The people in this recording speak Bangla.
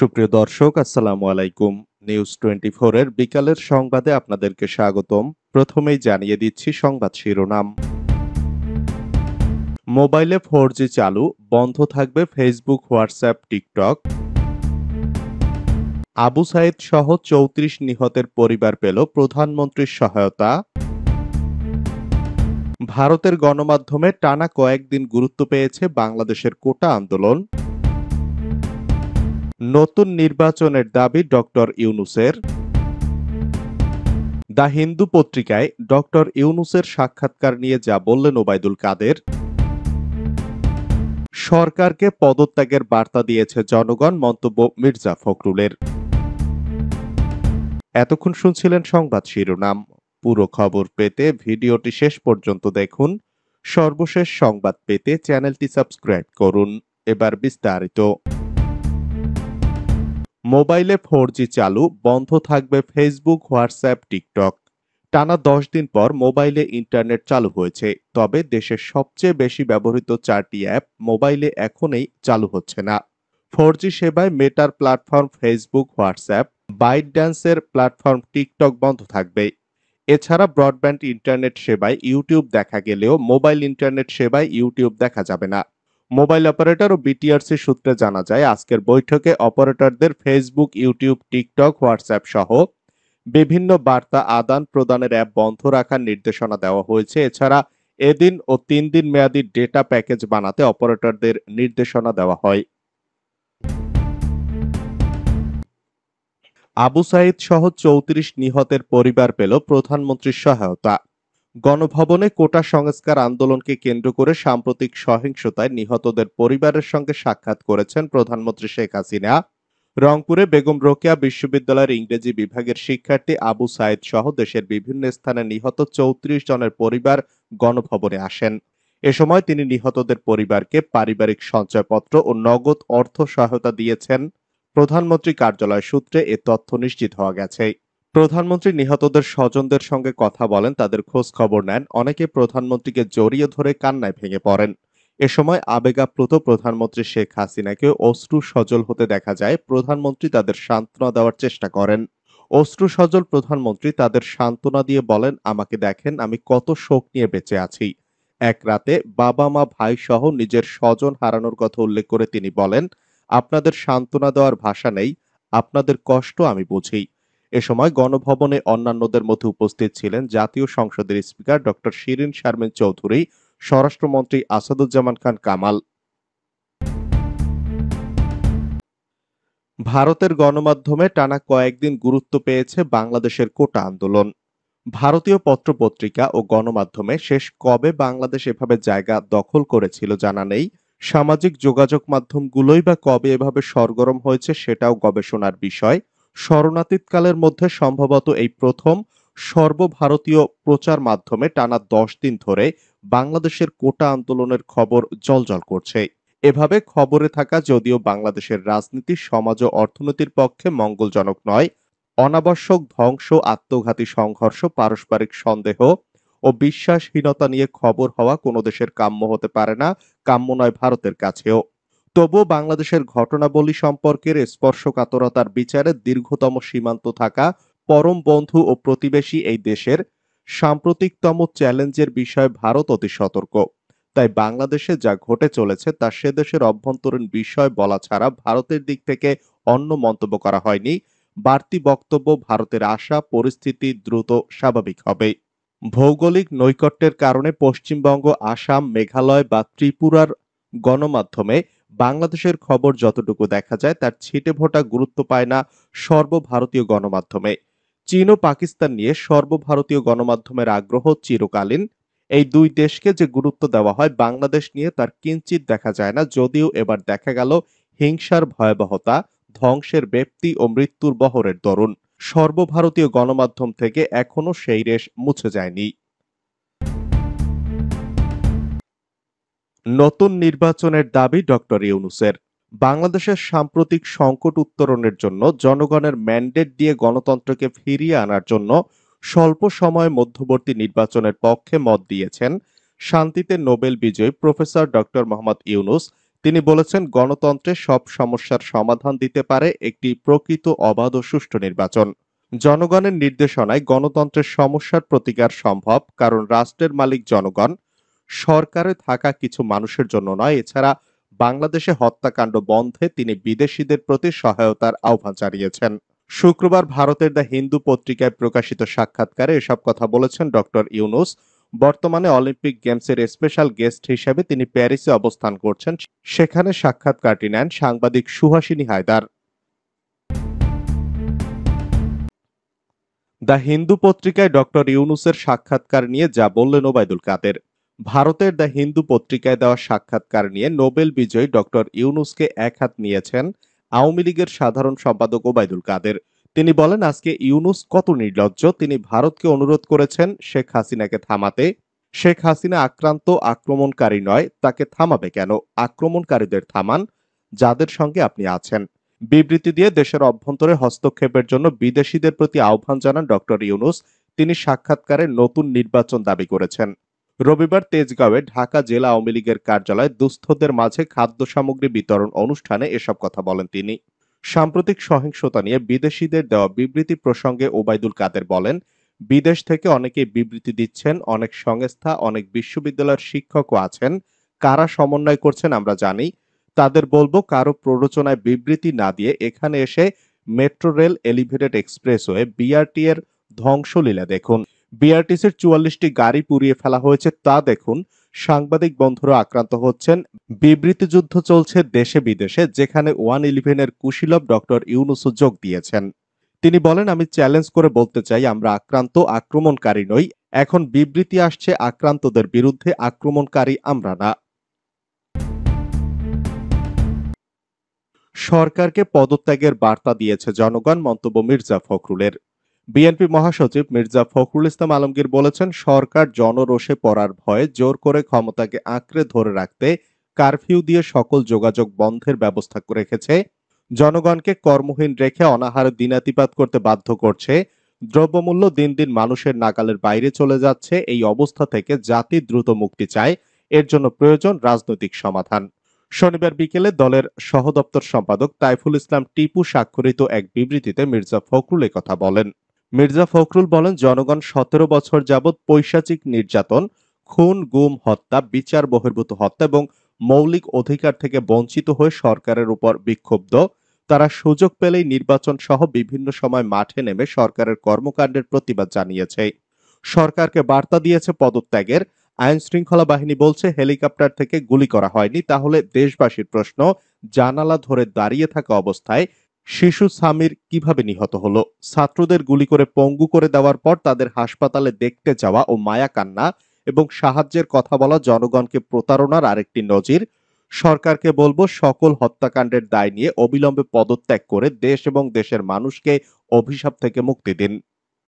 সুপ্রিয় দর্শক, আসসালামু আলাইকুম। নিউজ 24 এর বিকালের সংবাদে আপনাদেরকে স্বাগতম। প্রথমেই জানিয়ে দিচ্ছি সংবাদ শিরোনাম। মোবাইলে 4G চালু, বন্ধ থাকবে Facebook, WhatsApp, TikTok. Abu Sayeed সহ 34 নিহতের পরিবার পেল প্রধানমন্ত্রীর সহায়তা। ভারতের গণমাধ্যমে টানা কয়েকদিন গুরুত্ব পেয়েছে বাংলাদেশের কোটা আন্দোলন। নতুন নির্বাচনের দাবি ডক্টর ইউনূসের। দ্য হিন্দু পত্রিকায় ডক্টর ইউনূসের সাক্ষাৎকার নিয়ে যা বললেন ওবায়দুল কাদের। সরকারকে পদত্যাগের বার্তা দিয়েছে জনগণ, মন্তব্য মির্জা ফখরুলের। এতক্ষণ শুনছিলেন সংবাদ শিরোনাম। পুরো খবর পেতে ভিডিওটি শেষ পর্যন্ত দেখুন। সর্বশেষ সংবাদ পেতে চ্যানেলটি সাবস্ক্রাইব করুন। এবার বিস্তারিত। মোবাইলে 4G চালু, বন্ধ থাকবে ফেসবুক, হোয়াটসঅ্যাপ, টিকটক। টানা 10 দিন পর মোবাইলে ইন্টারনেট চালু হয়েছে, তবে দেশের সবচেয়ে বেশি ব্যবহৃত 4টি অ্যাপ মোবাইলে এখনই চালু হচ্ছে না। 4G সেবায় মেটার প্ল্যাটফর্ম ফেসবুক, হোয়াটসঅ্যাপ, বাইটড্যান্সের প্ল্যাটফর্ম টিকটক বন্ধ থাকবে। এছাড়া ব্রডব্যান্ড ইন্টারনেট সেবায় ইউটিউব দেখা গেলেও মোবাইল ইন্টারনেট সেবায় ইউটিউব দেখা যাবে না। মোবাইল অপারেটর ও বিটিআরসি সূত্রে জানা যায়, আজকের বৈঠকে অপারেটরদের ফেসবুক, ইউটিউব, টিকটক, হোয়াটসঅ্যাপ সহ বিভিন্ন বার্তা আদান প্রদানের অ্যাপ বন্ধ রাখার নির্দেশনা দেওয়া হয়েছে। এছাড়া এদিন ও 3 দিন মেয়াদী ডেটা প্যাকেজ বানাতে অপারেটরদের নির্দেশনা দেওয়া হয়। আবু সাইদ সহ 34 নিহতের পরিবার পেল প্রধানমন্ত্রীর সহায়তা। গণভবনে কোটা সংস্কার আন্দোলনকে কেন্দ্র করে সাম্প্রতিক সহিংসতায় নিহতদের পরিবারের সঙ্গে সাক্ষাৎ করেছেন প্রধানমন্ত্রী শেখ হাসিনা। রংপুরে বেগম রোকেয়া বিশ্ববিদ্যালয়ের ইংরেজি বিভাগের শিক্ষার্থী আবু সাইদ সহ দেশের বিভিন্ন স্থানে নিহত 34 জনের পরিবার গণভবনে আসেন। এ সময় তিনি নিহতদের পরিবারকে পারিবারিক সঞ্চয়পত্র ও নগদ অর্থ সহায়তা দিয়েছেন। প্রধানমন্ত্রী কার্যালয় সূত্রে এ তথ্য নিশ্চিত হওয়া গেছে। প্রধানমন্ত্রী নিহতদের স্বজনদের সঙ্গে কথা বলেন, তাদের খোঁজ খবর নেন। অনেকে প্রধানমন্ত্রীকে জড়িয়ে ধরে কান্নায় ভেঙে পড়েন। এ সময় আবেগাপ্লুত প্রধানমন্ত্রী শেখ হাসিনাকে অশ্রু সজল হতে দেখা যায়। প্রধানমন্ত্রী তাদের সান্ত্বনা দেওয়ার চেষ্টা করেন। অশ্রু সজল প্রধানমন্ত্রী তাদের সান্ত্বনা দিয়ে বলেন, আমাকে দেখেন, আমি কত শোক নিয়ে বেঁচে আছি। এক রাতে বাবা, মা, ভাই সহ নিজের স্বজন হারানোর কথা উল্লেখ করে তিনি বলেন, আপনাদের সান্ত্বনা দেওয়ার ভাষা নেই, আপনাদের কষ্ট আমি বুঝি। এ সময় গণভবনে অন্যান্যদের মধ্যে উপস্থিত ছিলেন জাতীয় সংসদের স্পিকার ডক্টর শিরীন শারমিন চৌধুরী, স্বরাষ্ট্রমন্ত্রী আসাদুজ্জামান খান কামাল। ভারতের গণমাধ্যমে টানা কয়েকদিন গুরুত্ব পেয়েছে বাংলাদেশের কোটা আন্দোলন। ভারতীয় পত্রপত্রিকা ও গণমাধ্যমে শেষ কবে বাংলাদেশ এভাবে জায়গা দখল করেছিল জানা নেই। সামাজিক যোগাযোগ মাধ্যমগুলোই বা কবে এভাবে সরগরম হয়েছে সেটাও গবেষণার বিষয়। শরণাতীতকালের মধ্যে সম্ভবত এই প্রথম সর্বভারতীয় প্রচার মাধ্যমে টানা 10 দিন ধরে বাংলাদেশের কোটা আন্দোলনের খবর জলজল করছে। এভাবে খবরে থাকা যদিও বাংলাদেশের রাজনীতি, সমাজ ও অর্থনীতির পক্ষে মঙ্গলজনক নয়। অনাবশ্যক ধ্বংস, আত্মঘাতী সংঘর্ষ, পারস্পরিক সন্দেহ ও বিশ্বাসহীনতা নিয়ে খবর হওয়া কোনো দেশের কাম্য হতে পারে না, কাম্য নয় ভারতের কাছেও। তবুও বাংলাদেশের ঘটনাবলী সম্পর্কের স্পর্শকাতরতার বিচারে দীর্ঘতম সীমান্ত থাকা পরম বন্ধু ও প্রতিবেশী এই দেশের সাম্প্রতিকতম চ্যালেঞ্জের বিষয়ে ভারত অতি সতর্ক। তাই বাংলাদেশে যা ঘটে চলেছে তা সে দেশের অভ্যন্তরীণ বিষয় বলা ছাড়া ভারতের দিক থেকে অন্য মন্তব্য করা হয়নি। বাড়তি বক্তব্য, ভারতের আশা পরিস্থিতি দ্রুত স্বাভাবিক হবে। ভৌগোলিক নৈকট্যের কারণে পশ্চিমবঙ্গ, আসাম, মেঘালয় বা ত্রিপুরার গণমাধ্যমে বাংলাদেশের খবর যতটুকু দেখা যায় তার ছিটেফোঁটা গুরুত্ব পায় না সর্বভারতীয় গণমাধ্যমে। চীন ও পাকিস্তান নিয়ে সর্বভারতীয় গণমাধ্যমের আগ্রহ চিরকালীন। এই দুই দেশকে যে গুরুত্ব দেওয়া হয়, বাংলাদেশ নিয়ে তার কিঞ্চিত দেখা যায় না। যদিও এবার দেখা গেল হিংসার ভয়াবহতা, ধ্বংসের ব্যাপ্তি ও মৃত্যুর বহরের দরুন সর্বভারতীয় গণমাধ্যম থেকে এখনো সেই রেশ মুছে যায়নি। নতুন নির্বাচনের দাবি ডক্টর ইউনূসের। বাংলাদেশের সাম্প্রতিক সংকট উত্তরণের জন্য জনগণের ম্যান্ডেট দিয়ে গণতন্ত্রকে ফিরিয়ে আনার জন্য স্বল্প সময় মধ্যবর্তী নির্বাচনের পক্ষে মত দিয়েছেন শান্তিতে নোবেল বিজয়ী প্রফেসর ডক্টর মোহাম্মদ ইউনূস। তিনি বলেছেন, গণতন্ত্রে সব সমস্যার সমাধান দিতে পারে একটি প্রকৃত অবাধ ও সুষ্ঠু নির্বাচন। জনগণের নির্দেশনায় গণতন্ত্রের সমস্যার প্রতিকার সম্ভব, কারণ রাষ্ট্রের মালিক জনগণ। সরকারে থাকা কিছু মানুষের জন্য নয়। এছাড়া বাংলাদেশে হত্যাকাণ্ড বন্ধে তিনি বিদেশিদের প্রতি সহায়তার আহ্বান জানিয়েছেন। শুক্রবার ভারতের দ্য হিন্দু পত্রিকায় প্রকাশিত সাক্ষাৎকারে এসব কথা বলেছেন ডক্টর ইউনূস। বর্তমানে অলিম্পিক গেমসের স্পেশাল গেস্ট হিসেবে তিনি প্যারিসে অবস্থান করছেন। সেখানে সাক্ষাৎকারটি নেন সাংবাদিক সুহাসিনী হায়দার। দ্য হিন্দু পত্রিকায় ডক্টর ইউনূসের সাক্ষাৎকার নিয়ে যা বললেন ওবায়দুল কাদের। ভারতের দ্য হিন্দু পত্রিকায় দেওয়া সাক্ষাৎকার নিয়ে নোবেল বিজয়ী ডক্টর ইউনূসকে একহাত নিয়েছেন আওয়ামী লীগের সাধারণ সম্পাদক ওবায়দুল কাদের। তিনি বলেন, আজকে ইউনূস কত নির্লজ্জ। তিনি ভারতকে অনুরোধ করেছেন শেখ হাসিনাকে থামাতে। শেখ হাসিনা আক্রান্ত, আক্রমণকারী নয়। তাকে থামাবে কেন? আক্রমণকারীদের থামান, যাদের সঙ্গে আপনি আছেন। বিবৃতি দিয়ে দেশের অভ্যন্তরে হস্তক্ষেপের জন্য বিদেশিদের প্রতি আহ্বান জানান ডক্টর ইউনূস। তিনি সাক্ষাৎকারে নতুন নির্বাচন দাবি করেছেন। রবিবার তেজগাঁওয়ে ঢাকা জেলা আওয়ামী লীগের কার্যালয়ে দুস্থদের মাঝে খাদ্য সামগ্রী বিতরণ অনুষ্ঠানে এসব কথা বলেন তিনি। সাম্প্রতিক সহিংসতা নিয়ে বিদেশিদের দেওয়া বিবৃতি প্রসঙ্গে ওবায়দুল কাদের বলেন, বিদেশ থেকে অনেকেই বিবৃতি দিচ্ছেন, অনেক সংস্থা, অনেক বিশ্ববিদ্যালয়ের শিক্ষকও আছেন। কারা সমন্বয় করছেন আমরা জানি। তাদের বলবো, কারো প্ররোচনায় বিবৃতি না দিয়ে এখানে এসে metro rail, elevated expressway, BRT এর ধ্বংসলীলা দেখুন। বিআরটিসির ৪৪টি গাড়ি পুড়িয়ে ফেলা হয়েছে, তা দেখুন। সাংবাদিক বন্ধুরা আক্রান্ত হচ্ছেন। বিবৃতি যুদ্ধ চলছে দেশে বিদেশে, যেখানে 111 এর কুশীলব ডক্টর ইউনূসও যোগ দিয়েছেন। তিনি বলেন, আমি চ্যালেঞ্জ করে বলতে চাই, আমরা আক্রান্ত, আক্রমণকারী নই। এখন বিবৃতি আসছে আক্রান্তদের বিরুদ্ধে, আক্রমণকারী আমরা না। সরকারকে পদত্যাগের বার্তা দিয়েছে জনগণ, মন্তব্য মির্জা ফখরুলের। বিএনপি মহাসচিব মির্জা ফখরুল ইসলাম আলমগীর বলেছেন, সরকার জনরোষে পড়ার ভয়ে জোর করে ক্ষমতাকে আঁকড়ে ধরে রাখতে কারফিউ দিয়ে সকল যোগাযোগ বন্ধের ব্যবস্থা রেখেছে। জনগণকে কর্মহীন রেখে অনাহারে দিনাতিপাত করতে বাধ্য করছে। দ্রব্যমূল্য দিন দিন মানুষের নাগালের বাইরে চলে যাচ্ছে। এই অবস্থা থেকে জাতি দ্রুত মুক্তি চায়। এর জন্য প্রয়োজন রাজনৈতিক সমাধান। শনিবার বিকেলে দলের সহদপ্তর সম্পাদক তাইফুল ইসলাম টিপু স্বাক্ষরিত এক বিবৃতিতে মির্জা ফখরুল কথা বলেন। মির্জা ফখরুল বলেন, জনগণ ১৭ বছর যাবৎ পৈশাচিক নির্যাতন, খুন, গুম, হত্যা, বিচার বহির্ভূত হত্যা এবং মৌলিক অধিকার থেকে বঞ্চিত হয়ে সরকারের উপর বিক্ষুব্ধ। তারা সুযোগ পেলেই নির্বাচন সহ বিভিন্ন সময় মাঠে নেমে সরকারের কর্মকাণ্ডের প্রতিবাদ জানিয়েছে। সরকারকে বার্তা দিয়েছে পদত্যাগের। আইন শৃঙ্খলা বাহিনী বলছে, হেলিকপ্টার থেকে গুলি করা হয়নি। তাহলে দেশবাসীর প্রশ্ন, জানালা ধরে দাঁড়িয়ে থাকা অবস্থায় শিশু সামির কিভাবে নিহত হলো? ছাত্রদের গুলি করে পঙ্গু করে দেওয়ার পর তাদের হাসপাতালে দেখতে যাওয়া ও মায়া কান্না এবং সাহায্যের কথা বলা জনগণকে প্রতারণার আরেকটি নজির। সরকারকে বলবো, সকল হত্যাকাণ্ডের দায় নিয়ে অবিলম্বে পদত্যাগ করে দেশ এবং দেশের মানুষকে অভিশাপ থেকে মুক্তি দিন।